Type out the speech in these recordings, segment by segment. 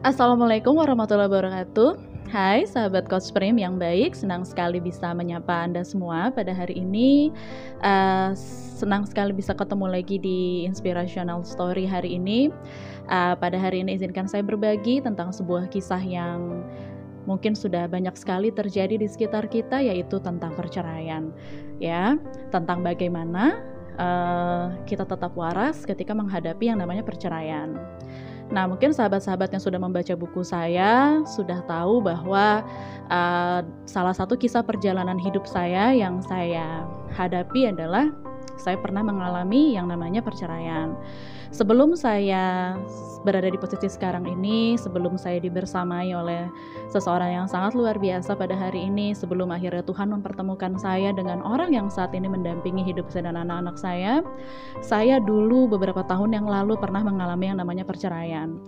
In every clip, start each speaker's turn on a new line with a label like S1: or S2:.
S1: Assalamualaikum warahmatullahi wabarakatuh. Hai sahabat Coach Prim yang baik, senang sekali bisa menyapa Anda semua pada hari ini. Senang sekali bisa ketemu lagi di Inspirational Story hari ini. Pada hari ini izinkan saya berbagi tentang sebuah kisah yang mungkin sudah banyak sekali terjadi di sekitar kita, yaitu tentang perceraian. Ya, tentang bagaimana kita tetap waras ketika menghadapi yang namanya perceraian. Nah, mungkin sahabat-sahabat yang sudah membaca buku saya sudah tahu bahwa salah satu kisah perjalanan hidup saya yang saya hadapi adalah saya pernah mengalami yang namanya perceraian. Sebelum saya berada di posisi sekarang ini, sebelum saya dibersamai oleh seseorang yang sangat luar biasa pada hari ini, sebelum akhirnya Tuhan mempertemukan saya dengan orang yang saat ini mendampingi hidup saya dan anak-anak saya dulu beberapa tahun yang lalu pernah mengalami yang namanya perceraian.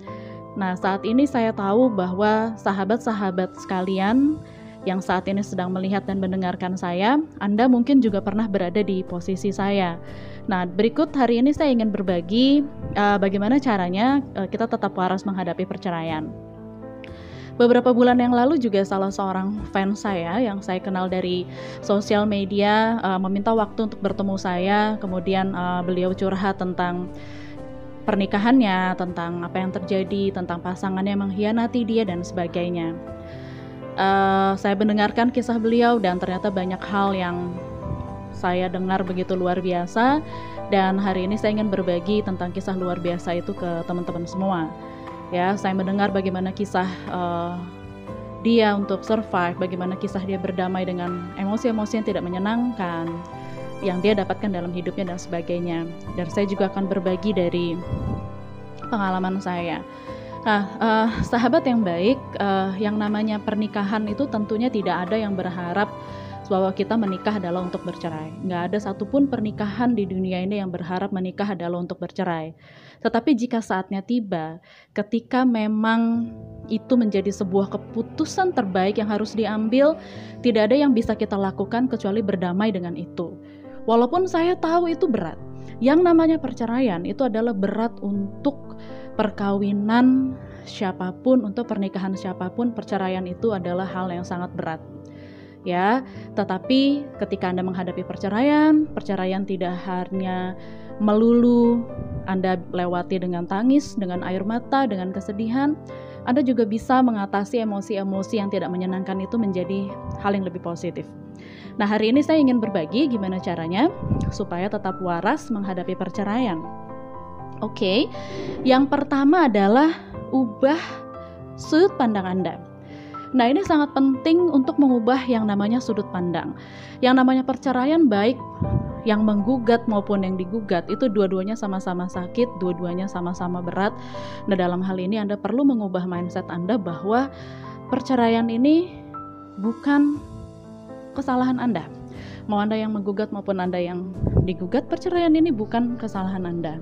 S1: Nah, saat ini saya tahu bahwa sahabat-sahabat sekalian yang saat ini sedang melihat dan mendengarkan saya, Anda mungkin juga pernah berada di posisi saya. Nah, berikut hari ini saya ingin berbagi bagaimana caranya kita tetap waras menghadapi perceraian. Beberapa bulan yang lalu juga salah seorang fans saya yang saya kenal dari sosial media meminta waktu untuk bertemu saya, kemudian beliau curhat tentang pernikahannya, tentang apa yang terjadi, tentang pasangannya yang mengkhianati dia dan sebagainya. Saya mendengarkan kisah beliau dan ternyata banyak hal yang saya dengar begitu luar biasa, dan hari ini saya ingin berbagi tentang kisah luar biasa itu ke teman-teman semua. Ya, saya mendengar bagaimana kisah dia untuk survive, bagaimana kisah dia berdamai dengan emosi-emosi yang tidak menyenangkan yang dia dapatkan dalam hidupnya dan sebagainya. Dan saya juga akan berbagi dari pengalaman saya. Nah, sahabat yang baik, yang namanya pernikahan itu tentunya tidak ada yang berharap bahwa kita menikah adalah untuk bercerai. Nggak ada satupun pernikahan di dunia ini yang berharap menikah adalah untuk bercerai. Tetapi jika saatnya tiba, ketika memang itu menjadi sebuah keputusan terbaik yang harus diambil, tidak ada yang bisa kita lakukan kecuali berdamai dengan itu. Walaupun saya tahu itu berat. Yang namanya perceraian itu adalah berat untuk perkawinan siapapun, untuk pernikahan siapapun. Perceraian itu adalah hal yang sangat berat. Ya, tetapi ketika Anda menghadapi perceraian tidak hanya melulu Anda lewati dengan tangis, dengan air mata, dengan kesedihan. Anda juga bisa mengatasi emosi-emosi yang tidak menyenangkan itu menjadi hal yang lebih positif. Nah, hari ini saya ingin berbagi gimana caranya supaya tetap waras menghadapi perceraian. Oke, yang pertama adalah ubah sudut pandang Anda. Nah, ini sangat penting untuk mengubah yang namanya sudut pandang. Yang namanya perceraian, baik yang menggugat maupun yang digugat, itu dua-duanya sama-sama sakit, dua-duanya sama-sama berat. Nah, dalam hal ini Anda perlu mengubah mindset Anda bahwa perceraian ini bukan kesalahan Anda. Mau Anda yang menggugat maupun Anda yang digugat, perceraian ini bukan kesalahan Anda.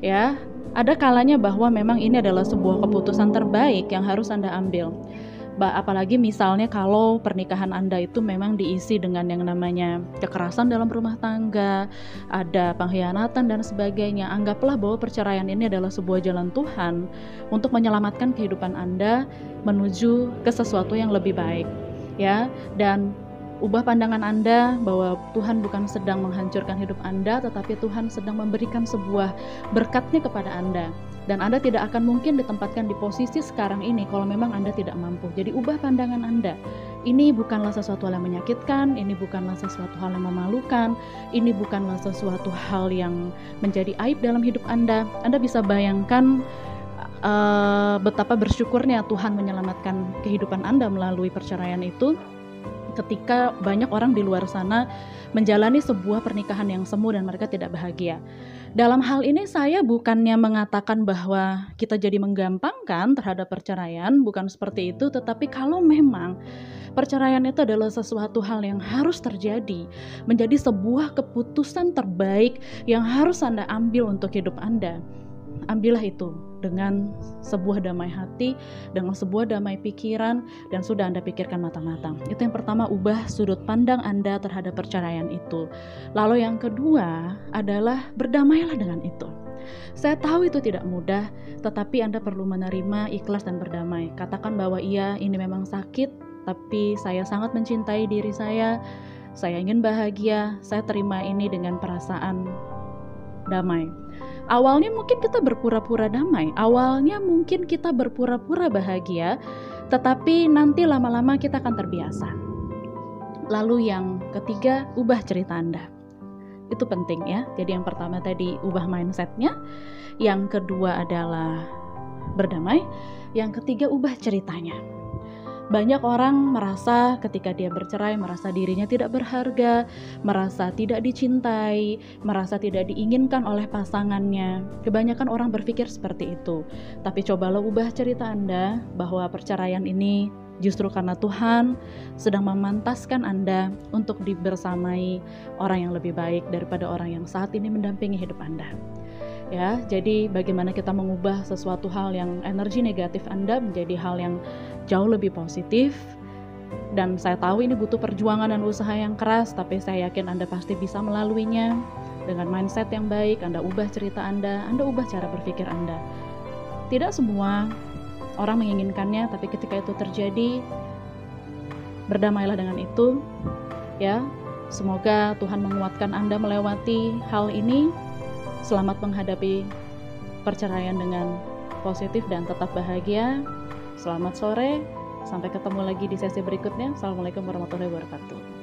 S1: Ya, ada kalanya bahwa memang ini adalah sebuah keputusan terbaik yang harus Anda ambil. Apalagi misalnya kalau pernikahan Anda itu memang diisi dengan yang namanya kekerasan dalam rumah tangga, ada pengkhianatan dan sebagainya. Anggaplah bahwa perceraian ini adalah sebuah jalan Tuhan untuk menyelamatkan kehidupan Anda menuju ke sesuatu yang lebih baik. Ya, dan ubah pandangan Anda bahwa Tuhan bukan sedang menghancurkan hidup Anda, tetapi Tuhan sedang memberikan sebuah berkat-Nya kepada Anda. Dan Anda tidak akan mungkin ditempatkan di posisi sekarang ini kalau memang Anda tidak mampu. Jadi ubah pandangan Anda. Ini bukanlah sesuatu hal yang menyakitkan, ini bukanlah sesuatu hal yang memalukan, ini bukanlah sesuatu hal yang menjadi aib dalam hidup Anda. Anda bisa bayangkan betapa bersyukurnya Tuhan menyelamatkan kehidupan Anda melalui perceraian itu, ketika banyak orang di luar sana menjalani sebuah pernikahan yang semu dan mereka tidak bahagia. Dalam hal ini saya bukannya mengatakan bahwa kita jadi menggampangkan terhadap perceraian, bukan seperti itu, tetapi kalau memang perceraian itu adalah sesuatu hal yang harus terjadi, menjadi sebuah keputusan terbaik yang harus Anda ambil untuk hidup Anda, ambillah itu dengan sebuah damai hati, dengan sebuah damai pikiran, dan sudah Anda pikirkan matang-matang. Itu yang pertama, ubah sudut pandang Anda terhadap perceraian itu. Lalu yang kedua adalah berdamailah dengan itu. Saya tahu itu tidak mudah, tetapi Anda perlu menerima, ikhlas dan berdamai. Katakan bahwa iya, ini memang sakit, tapi saya sangat mencintai diri saya ingin bahagia, saya terima ini dengan perasaan damai. Awalnya mungkin kita berpura-pura damai, awalnya mungkin kita berpura-pura bahagia, tetapi nanti lama-lama kita akan terbiasa. Lalu yang ketiga, ubah cerita Anda. Itu penting ya. Jadi yang pertama tadi ubah mindsetnya, yang kedua adalah berdamai, yang ketiga ubah ceritanya. Banyak orang merasa ketika dia bercerai, merasa dirinya tidak berharga, merasa tidak dicintai, merasa tidak diinginkan oleh pasangannya. Kebanyakan orang berpikir seperti itu. Tapi cobalah ubah cerita Anda bahwa perceraian ini justru karena Tuhan sedang memantaskan Anda untuk dibersamai orang yang lebih baik daripada orang yang saat ini mendampingi hidup Anda. Ya, jadi bagaimana kita mengubah sesuatu hal yang energi negatif Anda menjadi hal yang jauh lebih positif. Dan saya tahu ini butuh perjuangan dan usaha yang keras, tapi saya yakin Anda pasti bisa melaluinya dengan mindset yang baik. Anda ubah cerita Anda ubah cara berpikir Anda. Tidak semua orang menginginkannya, tapi ketika itu terjadi, berdamailah dengan itu. Ya, semoga Tuhan menguatkan Anda melewati hal ini. Selamat menghadapi perceraian dengan positif dan tetap bahagia. Selamat sore, sampai ketemu lagi di sesi berikutnya. Assalamualaikum warahmatullahi wabarakatuh.